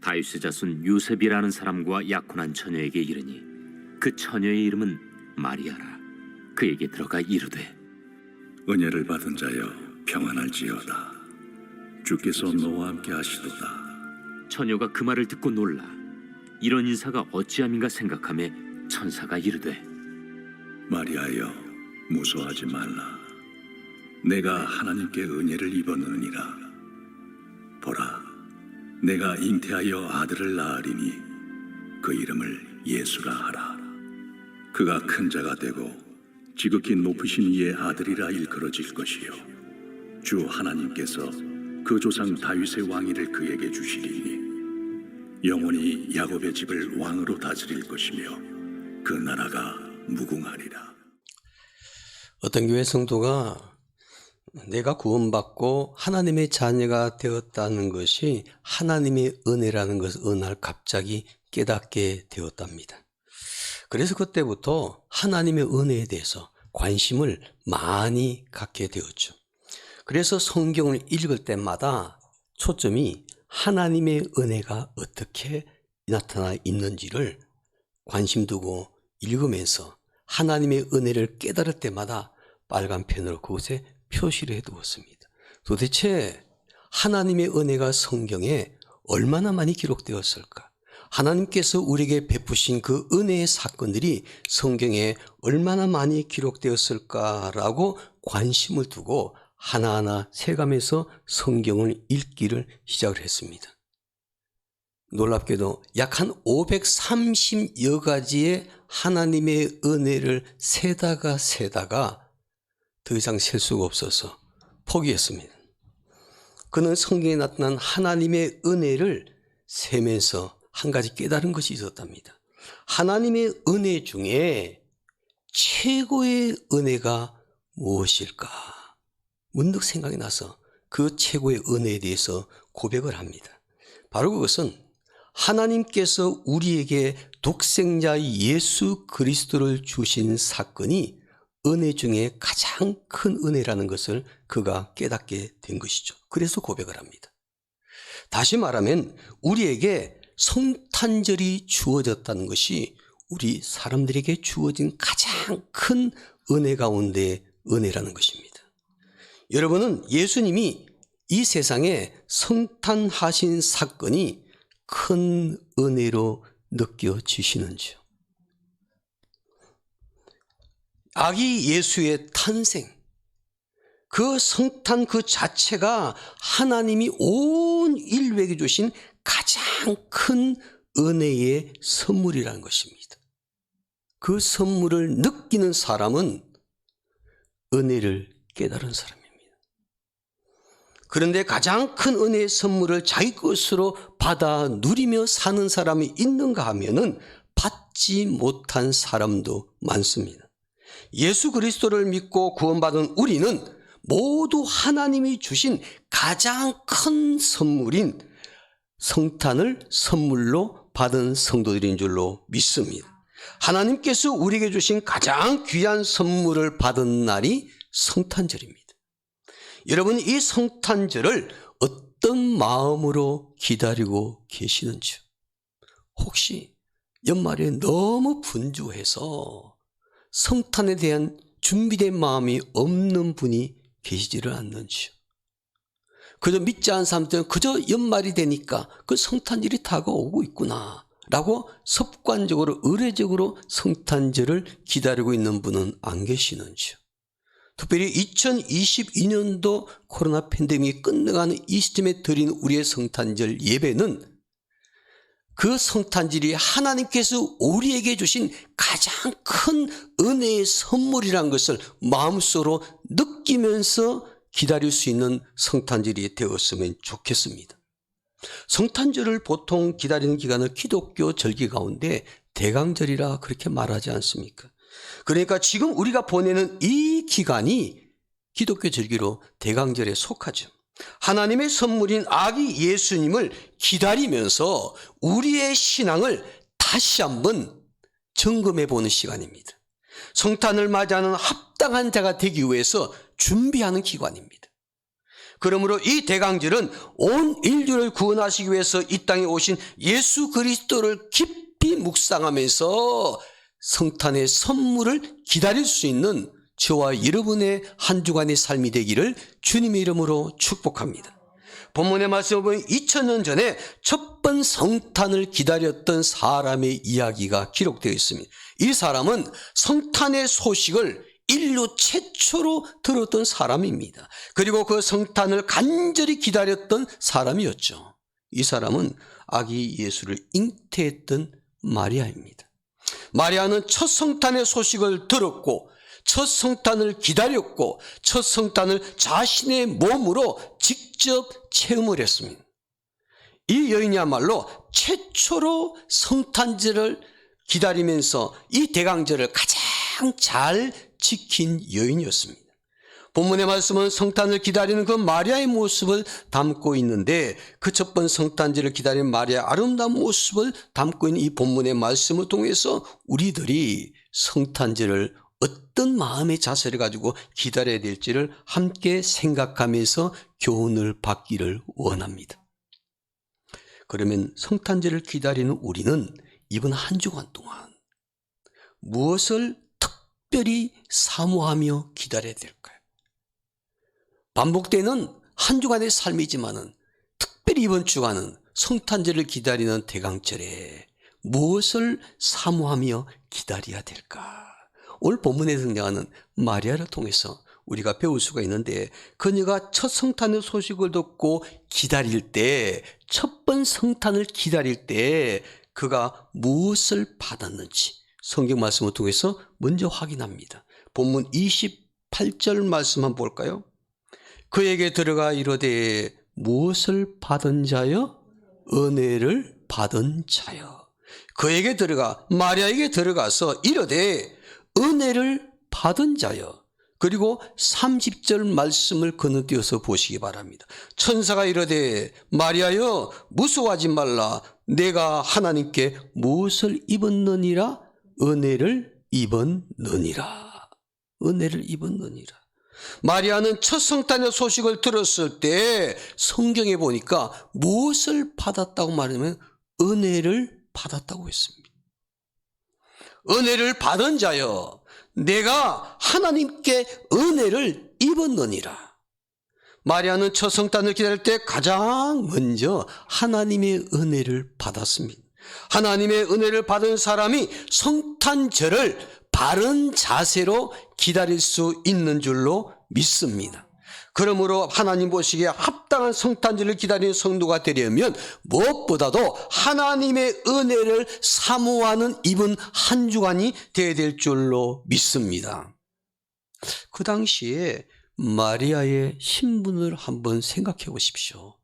다윗의 자손 요셉이라는 사람과 약혼한 처녀에게 이르니 그 처녀의 이름은 마리아라. 그에게 들어가 이르되 은혜를 받은 자여 평안할지어다. 주께서 너와 함께 하시도다. 처녀가 그 말을 듣고 놀라 이런 인사가 어찌함인가 생각하며 천사가 이르되 마리아여 무서워하지 말라. 내가 하나님께 은혜를 입었느니라. 보라, 내가 잉태하여 아들을 낳으리니 그 이름을 예수라 하라. 그가 큰 자가 되고 지극히 높으신 이의 아들이라 일컬어질 것이요 주 하나님께서 그 조상 다윗의 왕위를 그에게 주시리니 영원히 야곱의 집을 왕으로 다스릴 것이며 그 나라가 무궁하리라. 어떤 교회 성도가 내가 구원받고 하나님의 자녀가 되었다는 것이 하나님의 은혜라는 것을 어느 날 갑자기 깨닫게 되었답니다. 그래서 그때부터 하나님의 은혜에 대해서 관심을 많이 갖게 되었죠. 그래서 성경을 읽을 때마다 초점이 하나님의 은혜가 어떻게 나타나 있는지를 관심 두고 읽으면서 하나님의 은혜를 깨달을 때마다 빨간 펜으로 그곳에 표시를 해두었습니다. 도대체 하나님의 은혜가 성경에 얼마나 많이 기록되었을까? 하나님께서 우리에게 베푸신 그 은혜의 사건들이 성경에 얼마나 많이 기록되었을까라고 관심을 두고 하나하나 세가면서 성경을 읽기를 시작을 했습니다. 놀랍게도 약 한 530여 가지의 하나님의 은혜를 세다가 더 이상 셀 수가 없어서 포기했습니다. 그는 성경에 나타난 하나님의 은혜를 세면서 한 가지 깨달은 것이 있었답니다. 하나님의 은혜 중에 최고의 은혜가 무엇일까? 문득 생각이 나서 그 최고의 은혜에 대해서 고백을 합니다. 바로 그것은 하나님께서 우리에게 독생자 예수 그리스도를 주신 사건이 은혜 중에 가장 큰 은혜라는 것을 그가 깨닫게 된 것이죠. 그래서 고백을 합니다. 다시 말하면 우리에게 성탄절이 주어졌다는 것이 우리 사람들에게 주어진 가장 큰 은혜 가운데 은혜라는 것입니다. 여러분은 예수님이 이 세상에 성탄하신 사건이 큰 은혜로 느껴지시는지요? 아기 예수의 탄생, 그 성탄 그 자체가 하나님이 온 인류에게 주신 가장 큰 은혜의 선물이라는 것입니다. 그 선물을 느끼는 사람은 은혜를 깨달은 사람입니다. 그런데 가장 큰 은혜의 선물을 자기 것으로 받아 누리며 사는 사람이 있는가 하면은 받지 못한 사람도 많습니다. 예수 그리스도를 믿고 구원받은 우리는 모두 하나님이 주신 가장 큰 선물인 성탄을 선물로 받은 성도들인 줄로 믿습니다. 하나님께서 우리에게 주신 가장 귀한 선물을 받은 날이 성탄절입니다. 여러분, 이 성탄절을 어떤 마음으로 기다리고 계시는지요? 혹시 연말에 너무 분주해서 성탄에 대한 준비된 마음이 없는 분이 계시지를 않는지요? 그저 믿지 않은 사람들은 그저 연말이 되니까 그 성탄절이 다가오고 있구나 라고 습관적으로 의례적으로 성탄절을 기다리고 있는 분은 안 계시는지요? 특별히 2022년도 코로나 팬데믹이 끝나가는 이 시점에 드린 우리의 성탄절 예배는 그 성탄절이 하나님께서 우리에게 주신 가장 큰 은혜의 선물이라는 것을 마음속으로 느끼면서 기다릴 수 있는 성탄절이 되었으면 좋겠습니다. 성탄절을 보통 기다리는 기간을 기독교 절기 가운데 대강절이라 그렇게 말하지 않습니까? 그러니까 지금 우리가 보내는 이 기간이 기독교 절기로 대강절에 속하죠. 하나님의 선물인 아기 예수님을 기다리면서 우리의 신앙을 다시 한번 점검해 보는 시간입니다. 성탄을 맞이하는 합당한 자가 되기 위해서 준비하는 기간입니다. 그러므로 이 대강절은 온 인류를 구원하시기 위해서 이 땅에 오신 예수 그리스도를 깊이 묵상하면서 성탄의 선물을 기다릴 수 있는 저와 여러분의 한 주간의 삶이 되기를 주님의 이름으로 축복합니다. 본문의 말씀을 보면 2000년 전에 첫 번 성탄을 기다렸던 사람의 이야기가 기록되어 있습니다. 이 사람은 성탄의 소식을 인류 최초로 들었던 사람입니다. 그리고 그 성탄을 간절히 기다렸던 사람이었죠. 이 사람은 아기 예수를 잉태했던 마리아입니다. 마리아는 첫 성탄의 소식을 들었고 첫 성탄을 기다렸고 첫 성탄을 자신의 몸으로 직접 체험을 했습니다. 이 여인이야말로 최초로 성탄절을 기다리면서 이 대강절을 가장 잘 지킨 여인이었습니다. 본문의 말씀은 성탄을 기다리는 그 마리아의 모습을 담고 있는데 그 첫 번 성탄절을 기다리는 마리아의 아름다운 모습을 담고 있는 이 본문의 말씀을 통해서 우리들이 성탄절을 어떤 마음의 자세를 가지고 기다려야 될지를 함께 생각하면서 교훈을 받기를 원합니다. 그러면 성탄절을 기다리는 우리는 이번 한 주간 동안 무엇을 특별히 사모하며 기다려야 될까요? 반복되는 한 주간의 삶이지만은 특별히 이번 주간은 성탄절을 기다리는 대강절에 무엇을 사모하며 기다려야 될까? 오늘 본문에 등장하는 마리아를 통해서 우리가 배울 수가 있는데 그녀가 첫 성탄의 소식을 듣고 기다릴 때, 첫 번 성탄을 기다릴 때 그가 무엇을 받았는지 성경 말씀을 통해서 먼저 확인합니다. 본문 28절 말씀 한번 볼까요? 그에게 들어가 이르되 무엇을 받은 자여? 은혜를 받은 자여. 그에게 들어가, 마리아에게 들어가서 이르되 은혜를 받은 자여. 그리고 30절 말씀을 건너뛰어서 보시기 바랍니다. 천사가 이르되 마리아여 무서워하지 말라. 내가 하나님께 무엇을 입었느니라? 은혜를 입었느니라. 은혜를 입었느니라. 마리아는 첫 성탄의 소식을 들었을 때 성경에 보니까 무엇을 받았다고 말하면 은혜를 받았다고 했습니다. 은혜를 받은 자여, 내가 하나님께 은혜를 입었느니라. 마리아는 첫 성탄을 기다릴 때 가장 먼저 하나님의 은혜를 받았습니다. 하나님의 은혜를 받은 사람이 성탄절을 바른 자세로 기다릴 수 있는 줄로 믿습니다. 그러므로 하나님 보시기에 합당한 성탄절을 기다리는 성도가 되려면 무엇보다도 하나님의 은혜를 사모하는 이번 한 주간이 되어야 될 줄로 믿습니다. 그 당시에 마리아의 신분을 한번 생각해 보십시오.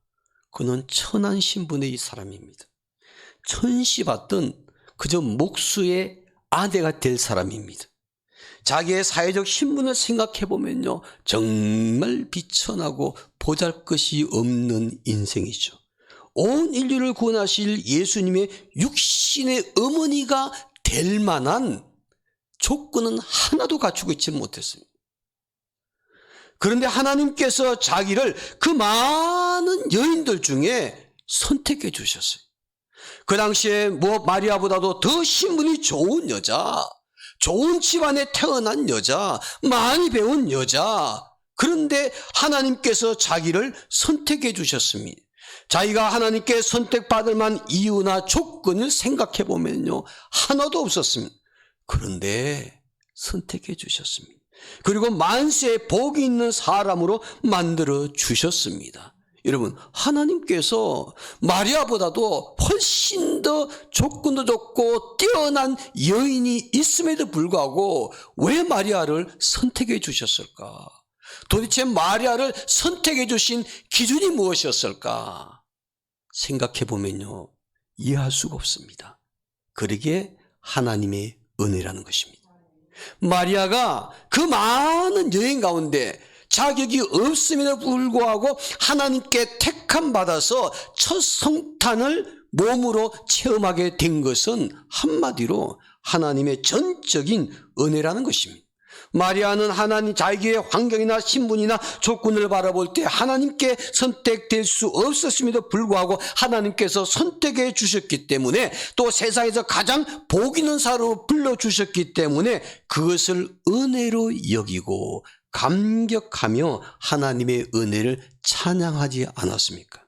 그는 천한 신분의 사람입니다. 천시받던 그저 목수의 아내가 될 사람입니다. 자기의 사회적 신분을 생각해 보면요, 정말 비천하고 보잘것이 없는 인생이죠. 온 인류를 구원하실 예수님의 육신의 어머니가 될 만한 조건은 하나도 갖추고 있지 못했습니다. 그런데 하나님께서 자기를 그 많은 여인들 중에 선택해 주셨어요. 그 당시에 마리아보다도 더 신분이 좋은 여자, 좋은 집안에 태어난 여자, 많이 배운 여자, 그런데 하나님께서 자기를 선택해 주셨습니다. 자기가 하나님께 선택받을 만한 이유나 조건을 생각해 보면요, 하나도 없었습니다. 그런데 선택해 주셨습니다. 그리고 만세에 복이 있는 사람으로 만들어 주셨습니다. 여러분, 하나님께서 마리아보다도 훨씬 더 조건도 좋고 뛰어난 여인이 있음에도 불구하고 왜 마리아를 선택해 주셨을까? 도대체 마리아를 선택해 주신 기준이 무엇이었을까? 생각해 보면요, 이해할 수가 없습니다. 그러기에 하나님의 은혜라는 것입니다. 마리아가 그 많은 여인 가운데 자격이 없음에도 불구하고 하나님께 택함 받아서 첫 성탄을 몸으로 체험하게 된 것은 한마디로 하나님의 전적인 은혜라는 것입니다. 마리아는 하나님 자기의 환경이나 신분이나 조건을 바라볼 때 하나님께 선택될 수 없었음에도 불구하고 하나님께서 선택해 주셨기 때문에 또 세상에서 가장 복 있는 사람으로 불러주셨기 때문에 그것을 은혜로 여기고 감격하며 하나님의 은혜를 찬양하지 않았습니까?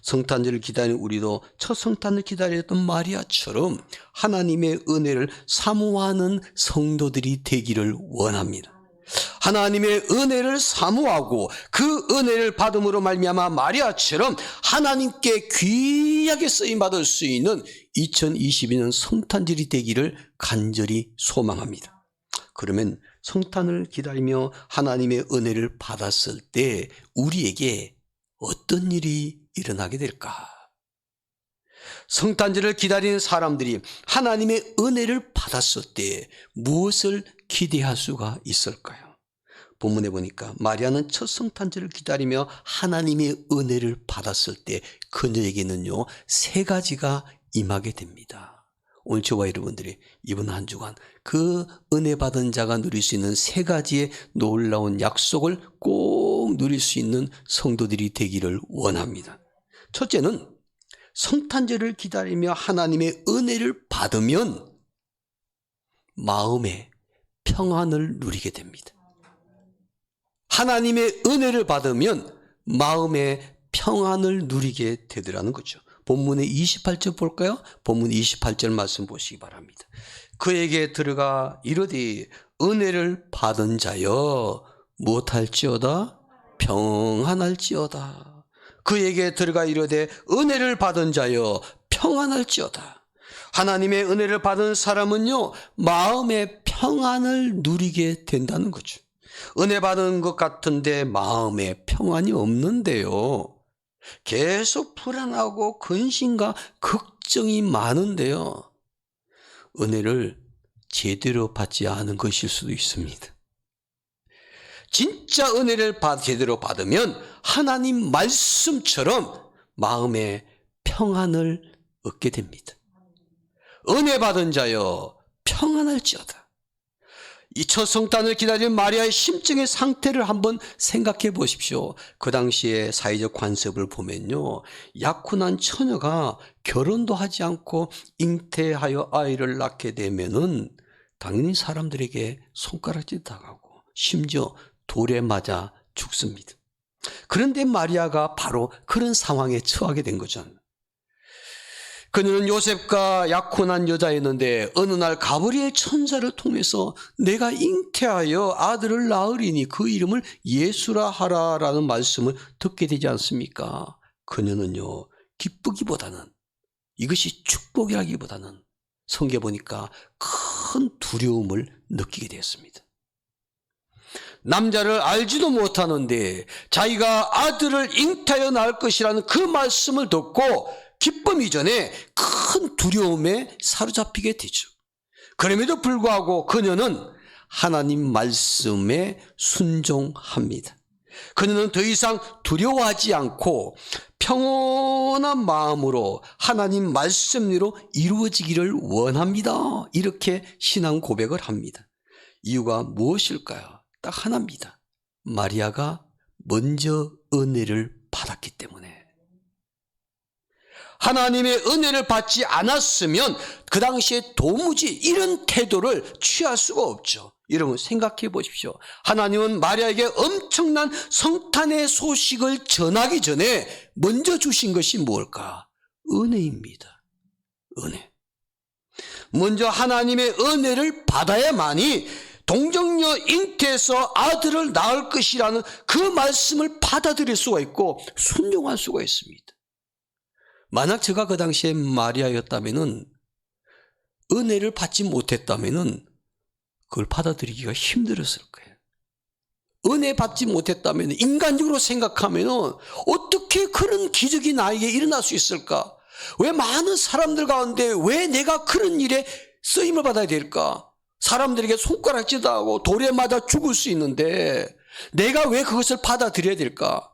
성탄절을 기다리는 우리도 첫 성탄을 기다렸던 마리아처럼 하나님의 은혜를 사모하는 성도들이 되기를 원합니다. 하나님의 은혜를 사모하고 그 은혜를 받음으로 말미암아 마리아처럼 하나님께 귀하게 쓰임받을 수 있는 2022년 성탄절이 되기를 간절히 소망합니다. 그러면 성탄을 기다리며 하나님의 은혜를 받았을 때 우리에게 어떤 일이 일어나게 될까? 성탄절을 기다리는 사람들이 하나님의 은혜를 받았을 때 무엇을 기대할 수가 있을까요? 본문에 보니까 마리아는 첫 성탄절을 기다리며 하나님의 은혜를 받았을 때 그녀에게는요 3가지가 임하게 됩니다. 오늘 저와 여러분들이 이번 한 주간 그 은혜 받은 자가 누릴 수 있는 3가지의 놀라운 약속을 꼭 누릴 수 있는 성도들이 되기를 원합니다. 첫째는 성탄절을 기다리며 하나님의 은혜를 받으면 마음의 평안을 누리게 됩니다. 하나님의 은혜를 받으면 마음의 평안을 누리게 되더라는 거죠. 본문의 28절 볼까요? 본문 28절 말씀 보시기 바랍니다. 그에게 들어가 이르되 은혜를 받은 자여 무엇할지어다 평안할지어다. 그에게 들어가 이르되 은혜를 받은 자여 평안할지어다. 하나님의 은혜를 받은 사람은요 마음의 평안을 누리게 된다는 거죠. 은혜 받은 것 같은데 마음에 평안이 없는데요 계속 불안하고 근심과 걱정이 많은데요 은혜를 제대로 받지 않은 것일 수도 있습니다. 진짜 은혜를 제대로 받으면 하나님 말씀처럼 마음의 평안을 얻게 됩니다. 은혜 받은 자여 평안할지어다. 이 첫 성탄을 기다리는 마리아의 심정의 상태를 한번 생각해 보십시오. 그 당시에 사회적 관습을 보면요 약혼한 처녀가 결혼도 하지 않고 잉태하여 아이를 낳게 되면은 당연히 사람들에게 손가락질 당하고 심지어 돌에 맞아 죽습니다. 그런데 마리아가 바로 그런 상황에 처하게 된 거죠. 그녀는 요셉과 약혼한 여자였는데 어느 날 가브리엘 천사를 통해서 내가 잉태하여 아들을 낳으리니 그 이름을 예수라 하라라는 말씀을 듣게 되지 않습니까? 그녀는요 기쁘기보다는 이것이 축복이라기보다는 성경에 보니까 큰 두려움을 느끼게 되었습니다. 남자를 알지도 못하는데 자기가 아들을 잉태하여 낳을 것이라는 그 말씀을 듣고 기쁨 이전에 큰 두려움에 사로잡히게 되죠. 그럼에도 불구하고 그녀는 하나님 말씀에 순종합니다. 그녀는 더 이상 두려워하지 않고 평온한 마음으로 하나님 말씀대로 이루어지기를 원합니다. 이렇게 신앙 고백을 합니다. 이유가 무엇일까요? 딱 하나입니다. 마리아가 먼저 은혜를 받았기 때문에. 하나님의 은혜를 받지 않았으면 그 당시에 도무지 이런 태도를 취할 수가 없죠. 여러분 생각해 보십시오. 하나님은 마리아에게 엄청난 성탄의 소식을 전하기 전에 먼저 주신 것이 뭘까? 은혜입니다. 은혜. 먼저 하나님의 은혜를 받아야만이 동정녀 잉태에서 아들을 낳을 것이라는 그 말씀을 받아들일 수가 있고 순종할 수가 있습니다. 만약 제가 그 당시에 마리아였다면은 은혜를 받지 못했다면은 그걸 받아들이기가 힘들었을 거예요. 은혜 받지 못했다면 인간적으로 생각하면은 어떻게 그런 기적이 나에게 일어날 수 있을까? 왜 많은 사람들 가운데 왜 내가 그런 일에 쓰임을 받아야 될까? 사람들에게 손가락질도 하고 돌에 맞아 죽을 수 있는데 내가 왜 그것을 받아들여야 될까?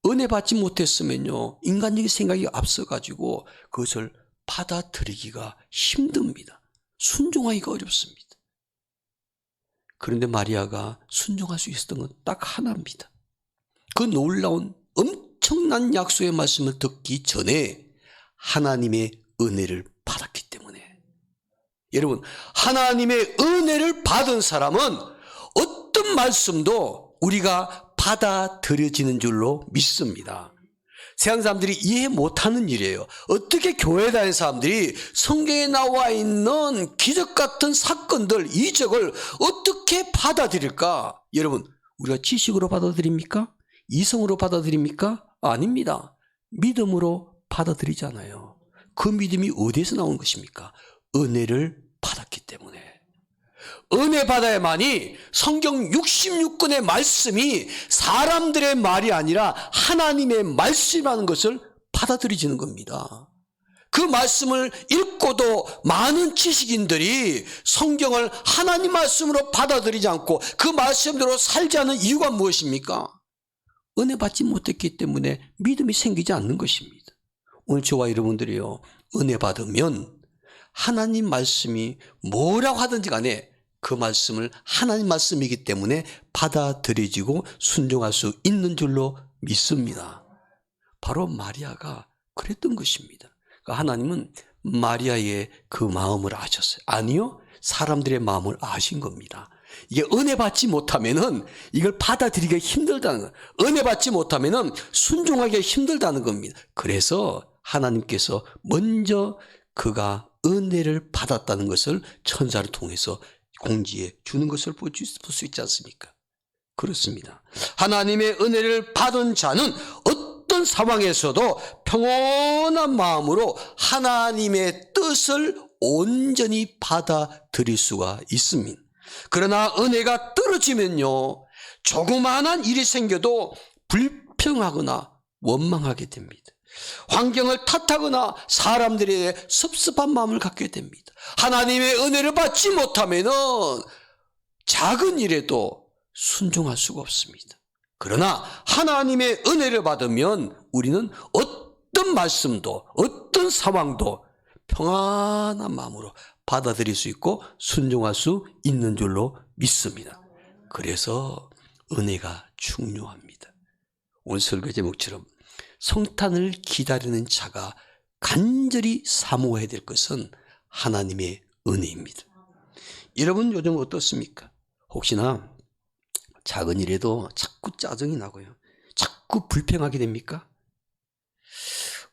은혜 받지 못했으면요 인간적인 생각이 앞서가지고 그것을 받아들이기가 힘듭니다. 순종하기가 어렵습니다. 그런데 마리아가 순종할 수 있었던 건 딱 하나입니다. 그 놀라운 엄청난 약속의 말씀을 듣기 전에 하나님의 은혜를 받았기 때문에. 여러분, 하나님의 은혜를 받은 사람은 어떤 말씀도 우리가 받아들여지는 줄로 믿습니다. 세상 사람들이 이해 못하는 일이에요. 어떻게 교회에 다니는 사람들이 성경에 나와 있는 기적 같은 사건들, 이적을 어떻게 받아들일까? 여러분, 우리가 지식으로 받아들입니까? 이성으로 받아들입니까? 아닙니다. 믿음으로 받아들이잖아요. 그 믿음이 어디에서 나온 것입니까? 은혜를 받았기 때문에. 은혜 받아야만이 성경 66권의 말씀이 사람들의 말이 아니라 하나님의 말씀이라는 것을 받아들여지는 겁니다. 그 말씀을 읽고도 많은 지식인들이 성경을 하나님 말씀으로 받아들이지 않고 그 말씀대로 살지 않는 이유가 무엇입니까? 은혜 받지 못했기 때문에 믿음이 생기지 않는 것입니다. 오늘 저와 여러분들이요, 은혜 받으면 하나님 말씀이 뭐라고 하든지 간에 그 말씀을 하나님 말씀이기 때문에 받아들여지고 순종할 수 있는 줄로 믿습니다. 바로 마리아가 그랬던 것입니다. 그러니까 하나님은 마리아의 그 마음을 아셨어요. 아니요, 사람들의 마음을 아신 겁니다. 이게 은혜 받지 못하면은 이걸 받아들이기가 힘들다는 거예요. 은혜 받지 못하면은 순종하기가 힘들다는 겁니다. 그래서 하나님께서 먼저 그가 은혜를 받았다는 것을 천사를 통해서 공지해 주는 것을 볼 수 있지 않습니까? 그렇습니다. 하나님의 은혜를 받은 자는 어떤 상황에서도 평온한 마음으로 하나님의 뜻을 온전히 받아들일 수가 있습니다. 그러나 은혜가 떨어지면요, 조그마한 일이 생겨도 불평하거나 원망하게 됩니다. 환경을 탓하거나 사람들에게 섭섭한 마음을 갖게 됩니다. 하나님의 은혜를 받지 못하면은 작은 일에도 순종할 수가 없습니다. 그러나 하나님의 은혜를 받으면 우리는 어떤 말씀도 어떤 상황도 평안한 마음으로 받아들일 수 있고 순종할 수 있는 줄로 믿습니다. 그래서 은혜가 중요합니다. 오늘 설교 제목처럼 성탄을 기다리는 자가 간절히 사모해야 될 것은 하나님의 은혜입니다. 여러분 요즘 어떻습니까? 혹시나 작은 일에도 자꾸 짜증이 나고요, 자꾸 불평하게 됩니까?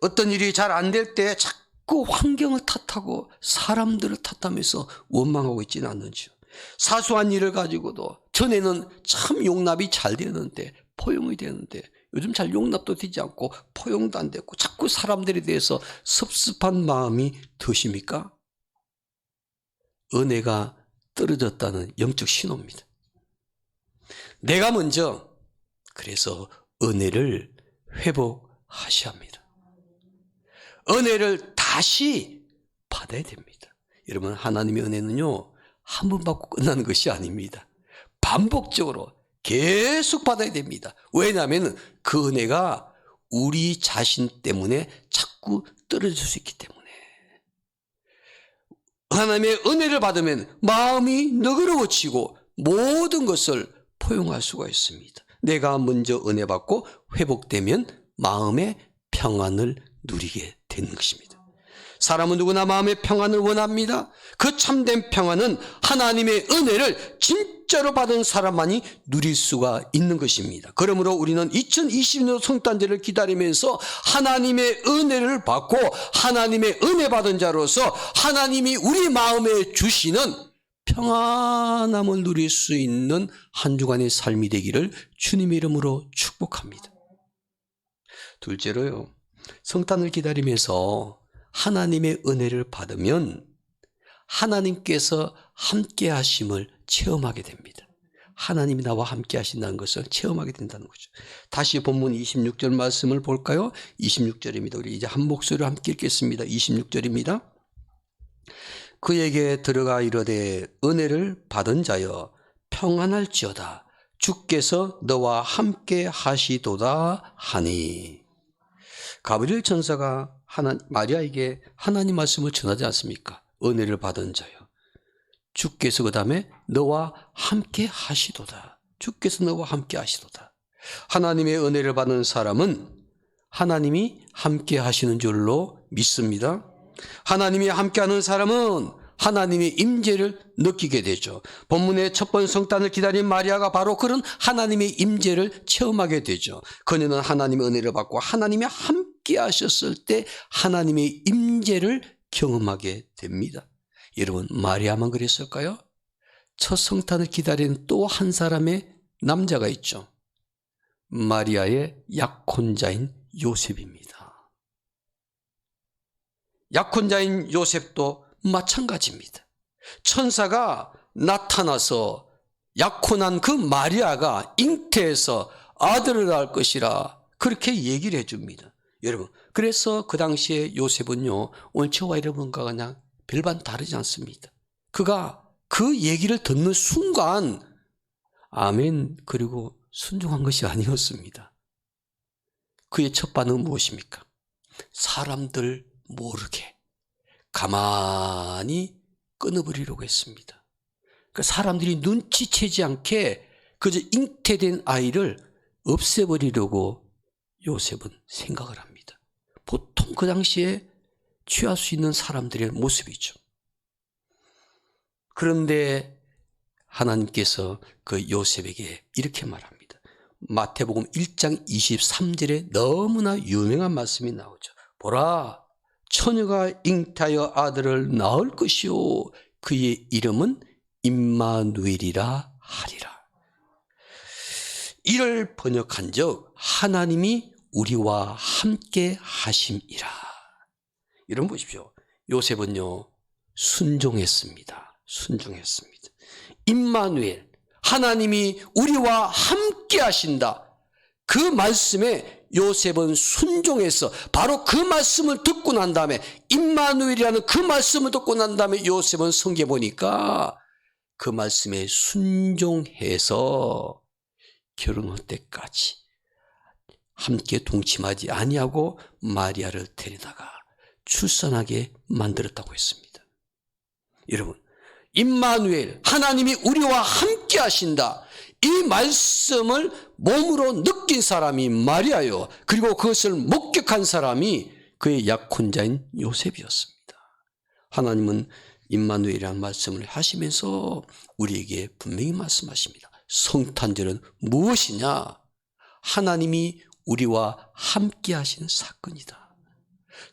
어떤 일이 잘 안 될 때 자꾸 환경을 탓하고 사람들을 탓하면서 원망하고 있지는 않는지요. 사소한 일을 가지고도 전에는 참 용납이 잘 되는데, 포용이 되는데 요즘 잘 용납도 되지 않고 포용도 안 되고 자꾸 사람들에 대해서 섭섭한 마음이 드십니까? 은혜가 떨어졌다는 영적 신호입니다. 내가 먼저 그래서 은혜를 회복하셔야 합니다. 은혜를 다시 받아야 됩니다. 여러분, 하나님의 은혜는요, 한 번 받고 끝나는 것이 아닙니다. 반복적으로 계속 받아야 됩니다. 왜냐하면 그 은혜가 우리 자신 때문에 자꾸 떨어질 수 있기 때문에. 하나님의 은혜를 받으면 마음이 너그러워지고 모든 것을 포용할 수가 있습니다. 내가 먼저 은혜 받고 회복되면 마음의 평안을 누리게 되는 것입니다. 사람은 누구나 마음의 평안을 원합니다. 그 참된 평안은 하나님의 은혜를 진짜로 받은 사람만이 누릴 수가 있는 것입니다. 그러므로 우리는 2020년 성탄절을 기다리면서 하나님의 은혜를 받고 하나님의 은혜 받은 자로서 하나님이 우리 마음에 주시는 평안함을 누릴 수 있는 한 주간의 삶이 되기를 주님의 이름으로 축복합니다. 둘째로요, 성탄을 기다리면서 하나님의 은혜를 받으면 하나님께서 함께 하심을 체험하게 됩니다. 하나님이 나와 함께 하신다는 것을 체험하게 된다는 거죠. 다시 본문 26절 말씀을 볼까요? 26절입니다. 우리 이제 한 목소리로 함께 읽겠습니다. 26절입니다. 그에게 들어가 이르되 은혜를 받은 자여 평안할지어다. 주께서 너와 함께 하시도다 하니. 가브리엘 천사가 마리아에게 하나님 말씀을 전하지 않습니까? 은혜를 받은 자요, 주께서 그 다음에 너와 함께 하시도다. 주께서 너와 함께 하시도다. 하나님의 은혜를 받는 사람은 하나님이 함께 하시는 줄로 믿습니다. 하나님이 함께하는 사람은 하나님의 임재를 느끼게 되죠. 본문의 첫 번 성탄을 기다린 마리아가 바로 그런 하나님의 임재를 체험하게 되죠. 그녀는 하나님의 은혜를 받고 하나님이 함께 하셨을 때 하나님의 임재를 경험하게 됩니다. 여러분, 마리아만 그랬을까요? 첫 성탄을 기다리는 또 한 사람의 남자가 있죠. 마리아의 약혼자인 요셉입니다. 약혼자인 요셉도 마찬가지입니다. 천사가 나타나서 약혼한 그 마리아가 잉태해서 아들을 낳을 것이라 그렇게 얘기를 해줍니다. 여러분, 그래서 그 당시에 요셉은요, 오늘 저와 여러분과 그냥 별반 다르지 않습니다. 그가 그 얘기를 듣는 순간 아멘 그리고 순종한 것이 아니었습니다. 그의 첫 반응은 무엇입니까? 사람들 모르게 가만히 끊어버리려고 했습니다. 그러니까 사람들이 눈치채지 않게 그저 잉태된 아이를 없애버리려고 요셉은 생각을 합니다. 보통 그 당시에 취할 수 있는 사람들의 모습이죠. 그런데 하나님께서 그 요셉에게 이렇게 말합니다. 마태복음 1장 23절에 너무나 유명한 말씀이 나오죠. 보라, 처녀가 잉태하여 아들을 낳을 것이요 그의 이름은 임마누엘이라 하리라. 이를 번역한즉 하나님이 우리와 함께 하심이라. 여러분 보십시오. 요셉은요 순종했습니다. 임마누엘, 하나님이 우리와 함께 하신다. 그 말씀에 요셉은 순종해서 바로 그 말씀을 듣고 난 다음에 임마누엘이라는 그 말씀을 듣고 난 다음에 요셉은 성경에 보니까 그 말씀에 순종해서 결혼할 때까지 함께 동침하지 아니하고 마리아를 데려다가 출산하게 만들었다고 했습니다. 여러분, 임마누엘, 하나님이 우리와 함께 하신다. 이 말씀을 몸으로 느낀 사람이 마리아요. 그리고 그것을 목격한 사람이 그의 약혼자인 요셉이었습니다. 하나님은 임마누엘이라는 말씀을 하시면서 우리에게 분명히 말씀하십니다. 성탄절은 무엇이냐? 하나님이 우리와 함께 하시는 사건이다.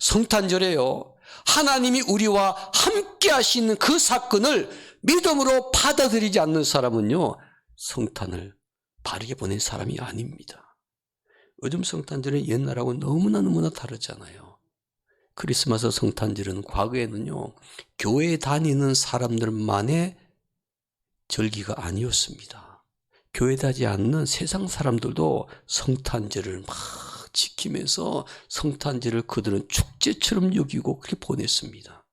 성탄절에요, 하나님이 우리와 함께 하시는 그 사건을 믿음으로 받아들이지 않는 사람은요, 성탄을 바르게 보낸 사람이 아닙니다. 요즘 성탄절은 옛날하고 너무나 다르잖아요. 크리스마스 성탄절은 과거에는요, 교회에 다니는 사람들만의 절기가 아니었습니다. 교회 다니지 않는 세상 사람들도 성탄절을 막 지키면서 성탄절을 그들은 축제처럼 여기고 그렇게 보냈습니다.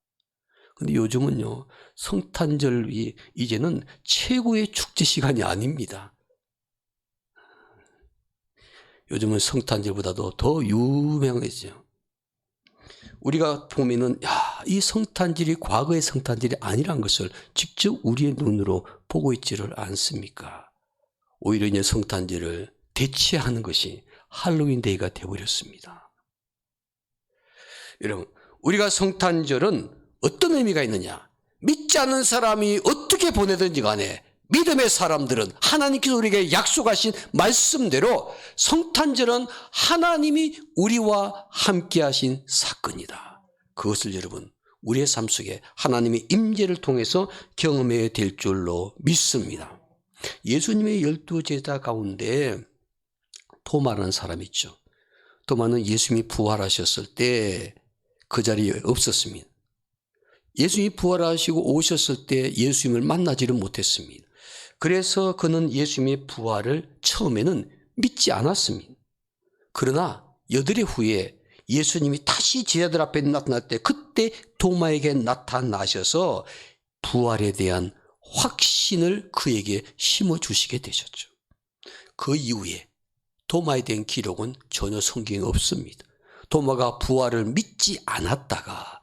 그런데 요즘은요, 성탄절이 이제는 최고의 축제 시간이 아닙니다. 요즘은 성탄절보다도 더 유명해지죠. 우리가 보면은 이 성탄절이 과거의 성탄절이 아니란 것을 직접 우리의 눈으로 보고 있지를 않습니까? 오히려 이제 성탄절을 대체하는 것이 할로윈 데이가 되어버렸습니다. 여러분, 우리가 성탄절은 어떤 의미가 있느냐? 믿지 않는 사람이 어떻게 보내든지 간에 믿음의 사람들은 하나님께서 우리에게 약속하신 말씀대로 성탄절은 하나님이 우리와 함께 하신 사건이다. 그것을 여러분, 우리의 삶 속에 하나님의 임재를 통해서 경험해야 될 줄로 믿습니다. 예수님의 12제자 가운데 도마라는 사람이 있죠. 도마는 예수님이 부활하셨을 때 그 자리에 없었습니다. 예수님이 부활하시고 오셨을 때 예수님을 만나지를 못했습니다. 그래서 그는 예수님의 부활을 처음에는 믿지 않았습니다. 그러나 여드레 후에 예수님이 다시 제자들 앞에 나타날 때 그때 도마에게 나타나셔서 부활에 대한 확신을 그에게 심어주시게 되셨죠. 그 이후에 도마에 대한 기록은 전혀 성경에 없습니다. 도마가 부활을 믿지 않았다가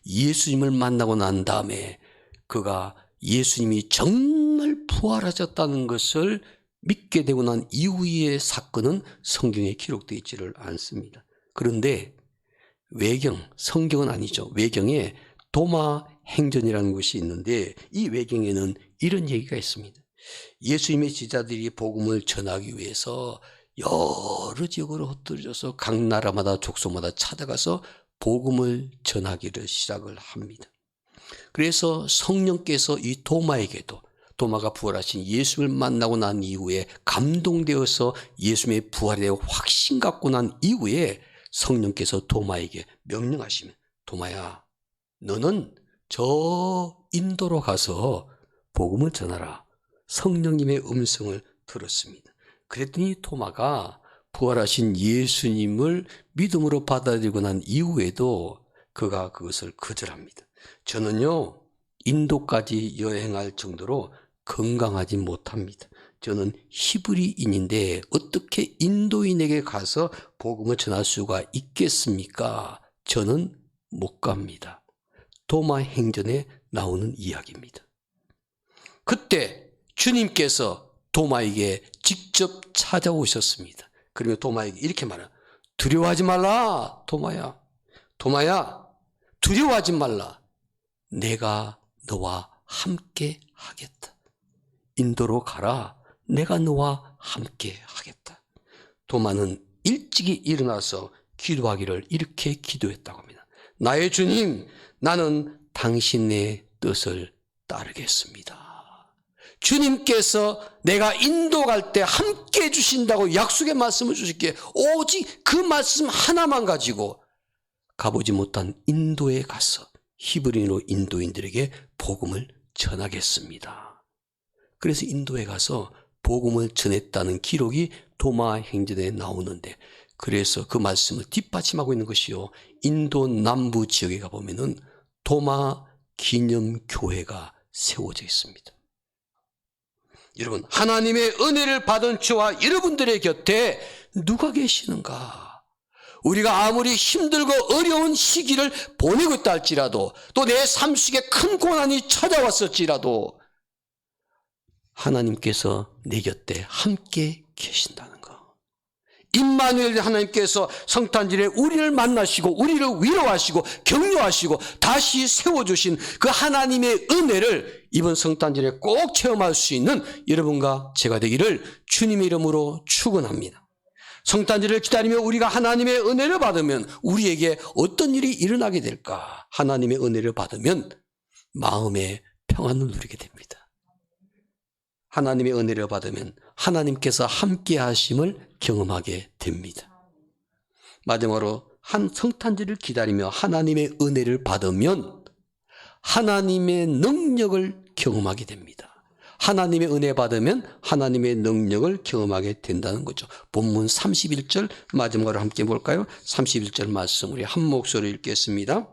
예수님을 만나고 난 다음에 그가 예수님이 정말 부활하셨다는 것을 믿게 되고 난 이후의 사건은 성경에 기록되어 있지를 않습니다. 그런데 성경은 아니죠. 외경에 도마 행전이라는 것이 있는데 이 외경에는 이런 얘기가 있습니다. 예수님의 제자들이 복음을 전하기 위해서 여러 지역으로 흩어져서 각 나라마다 족속마다 찾아가서 복음을 전하기를 시작을 합니다. 그래서 성령께서 이 도마에게도 도마가 부활하신 예수를 만나고 난 이후에 감동되어서 예수님의 부활에 대해 확신 갖고 난 이후에 성령께서 도마에게 명령하시면 도마야 너는 저 인도로 가서 복음을 전하라. 성령님의 음성을 들었습니다. 그랬더니 도마가 부활하신 예수님을 믿음으로 받아들이고 난 이후에도 그가 그것을 거절합니다. 저는요 인도까지 여행할 정도로 건강하지 못합니다. 저는 히브리인인데 어떻게 인도인에게 가서 복음을 전할 수가 있겠습니까? 저는 못 갑니다. 도마 행전에 나오는 이야기입니다. 그때 주님께서 도마에게 직접 찾아오셨습니다. 그러면 도마에게 이렇게 말해요. 두려워하지 말라 도마야. 도마야 두려워하지 말라. 내가 너와 함께 하겠다. 인도로 가라. 내가 너와 함께 하겠다. 도마는 일찍이 일어나서 기도하기를 이렇게 기도했다고 합니다. 나의 주님, 나는 당신의 뜻을 따르겠습니다. 주님께서 내가 인도 갈 때 함께 해주신다고 약속의 말씀을 주실게 오직 그 말씀 하나만 가지고 가보지 못한 인도에 가서 히브리인으로 인도인들에게 복음을 전하겠습니다. 그래서 인도에 가서 복음을 전했다는 기록이 도마 행전에 나오는데 그래서 그 말씀을 뒷받침하고 있는 것이요. 인도 남부 지역에 가보면은 도마 기념교회가 세워져 있습니다. 여러분, 하나님의 은혜를 받은 저와 여러분들의 곁에 누가 계시는가? 우리가 아무리 힘들고 어려운 시기를 보내고 있다 할지라도 또 내 삶 속에 큰 고난이 찾아왔을지라도 하나님께서 내 곁에 함께 계신다는 것. 임마누엘 하나님께서 성탄절에 우리를 만나시고 우리를 위로하시고 격려하시고 다시 세워주신 그 하나님의 은혜를 이번 성탄절에 꼭 체험할 수 있는 여러분과 제가 되기를 주님의 이름으로 축원합니다. 성탄절을 기다리며 우리가 하나님의 은혜를 받으면 우리에게 어떤 일이 일어나게 될까? 하나님의 은혜를 받으면 마음의 평안을 누리게 됩니다. 하나님의 은혜를 받으면 하나님께서 함께 하심을 경험하게 됩니다. 마지막으로 한 성탄절을 기다리며 하나님의 은혜를 받으면 하나님의 능력을 경험하게 됩니다. 하나님의 은혜 받으면 하나님의 능력을 경험하게 된다는 거죠. 본문 31절 마지막으로 함께 볼까요? 31절 말씀 우리 한 목소리로 읽겠습니다.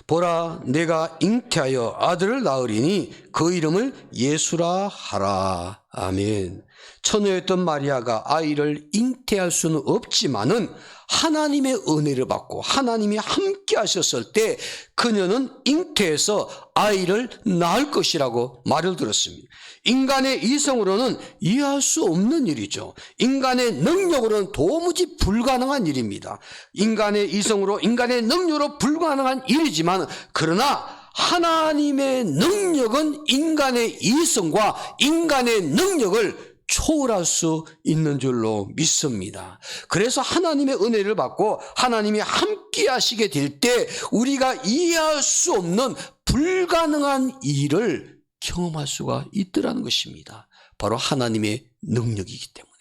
보라 내가 잉태하여 아들을 낳으리니 그 이름을 예수라 하라. 아멘. 처녀였던 마리아가 아이를 잉태할 수는 없지만은 하나님의 은혜를 받고 하나님이 함께 하셨을 때 그녀는 잉태해서 아이를 낳을 것이라고 말을 들었습니다. 인간의 이성으로는 이해할 수 없는 일이죠. 인간의 능력으로는 도무지 불가능한 일입니다. 인간의 이성으로 인간의 능력으로 불가능한 일이지만 그러나 하나님의 능력은 인간의 이성과 인간의 능력을 초월할 수 있는 줄로 믿습니다. 그래서 하나님의 은혜를 받고 하나님이 함께 하시게 될 때 우리가 이해할 수 없는 불가능한 일을 경험할 수가 있더라는 것입니다. 바로 하나님의 능력이기 때문에.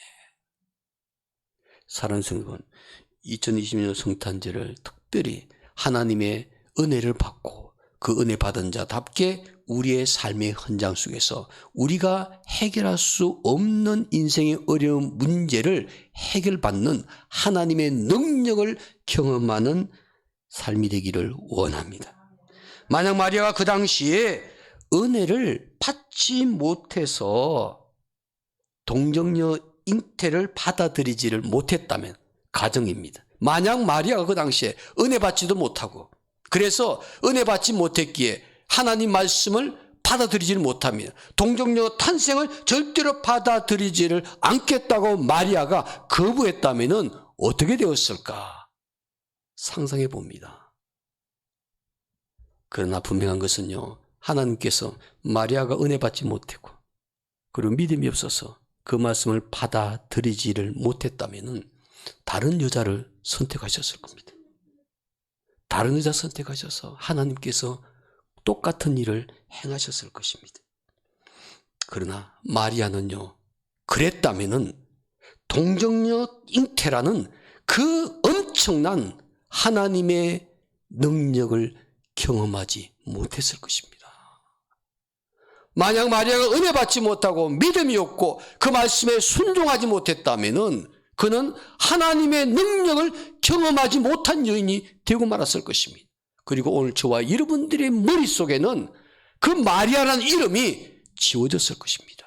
사랑하는 성도분, 2020년 성탄절을 특별히 하나님의 은혜를 받고 그 은혜 받은 자답게 우리의 삶의 현장 속에서 우리가 해결할 수 없는 인생의 어려운 문제를 해결받는 하나님의 능력을 경험하는 삶이 되기를 원합니다. 만약 마리아가 그 당시에 은혜를 받지 못해서 동정녀 잉태를 받아들이지를 못했다면 가정입니다. 만약 마리아가 그 당시에 은혜 받지도 못하고 그래서 은혜 받지 못했기에 하나님 말씀을 받아들이지를 못하면 동정녀 탄생을 절대로 받아들이지를 않겠다고 마리아가 거부했다면 어떻게 되었을까 상상해 봅니다. 그러나 분명한 것은요, 하나님께서 마리아가 은혜 받지 못했고 그리고 믿음이 없어서 그 말씀을 받아들이지를 못했다면 다른 여자를 선택하셨을 겁니다. 다른 여자 선택하셔서 하나님께서 똑같은 일을 행하셨을 것입니다. 그러나 마리아는요, 그랬다면은 동정녀 잉태라는 그 엄청난 하나님의 능력을 경험하지 못했을 것입니다. 만약 마리아가 은혜 받지 못하고 믿음이 없고 그 말씀에 순종하지 못했다면은 그는 하나님의 능력을 경험하지 못한 여인이 되고 말았을 것입니다. 그리고 오늘 저와 여러분들의 머릿속에는 그 마리아라는 이름이 지워졌을 것입니다.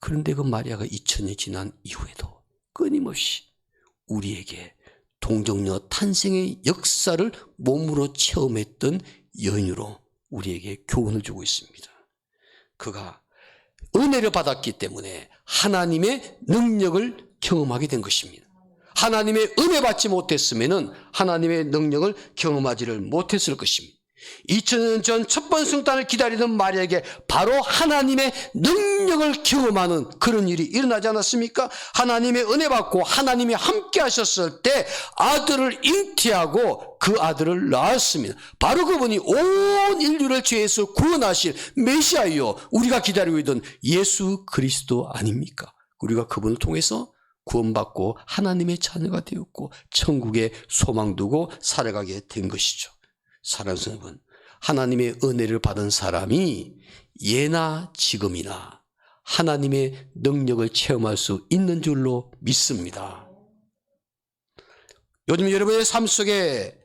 그런데 그 마리아가 2000년이 지난 이후에도 끊임없이 우리에게 동정녀 탄생의 역사를 몸으로 체험했던 여인으로 우리에게 교훈을 주고 있습니다. 그가 은혜를 받았기 때문에 하나님의 능력을 경험하게 된 것입니다. 하나님의 은혜 받지 못했으면 하나님의 능력을 경험하지를 못했을 것입니다. 2000년 전 첫 번 성탄을 기다리던 마리아에게 바로 하나님의 능력을 경험하는 그런 일이 일어나지 않았습니까? 하나님의 은혜 받고 하나님이 함께 하셨을 때 아들을 잉태하고 그 아들을 낳았습니다. 바로 그분이 온 인류를 죄에서 구원하실 메시아이요, 우리가 기다리고 있던 예수 그리스도 아닙니까? 우리가 그분을 통해서 구원받고 하나님의 자녀가 되었고 천국에 소망 두고 살아가게 된 것이죠. 사랑하는 여러분, 하나님의 은혜를 받은 사람이 예나 지금이나 하나님의 능력을 체험할 수 있는 줄로 믿습니다. 요즘 여러분의 삶 속에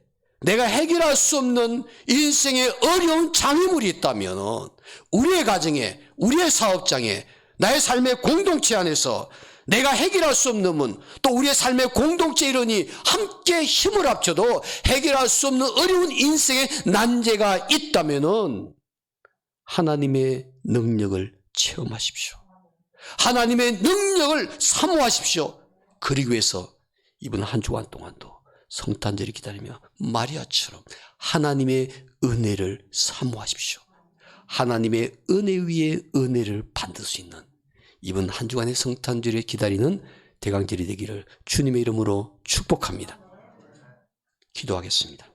내가 해결할 수 없는 인생의 어려운 장애물이 있다면 우리의 가정에, 우리의 사업장에, 나의 삶의 공동체 안에서 내가 해결할 수 없는 문, 또 우리의 삶의 공동체 일원이 함께 힘을 합쳐도 해결할 수 없는 어려운 인생의 난제가 있다면 하나님의 능력을 체험하십시오. 하나님의 능력을 사모하십시오. 그리고 해서 이번 한 주간 동안도 성탄절을 기다리며 마리아처럼 하나님의 은혜를 사모하십시오. 하나님의 은혜 위에 은혜를 받을 수 있는 이번 한 주간의 성탄절을 기다리는 대강절이 되기를 주님의 이름으로 축복합니다. 기도하겠습니다.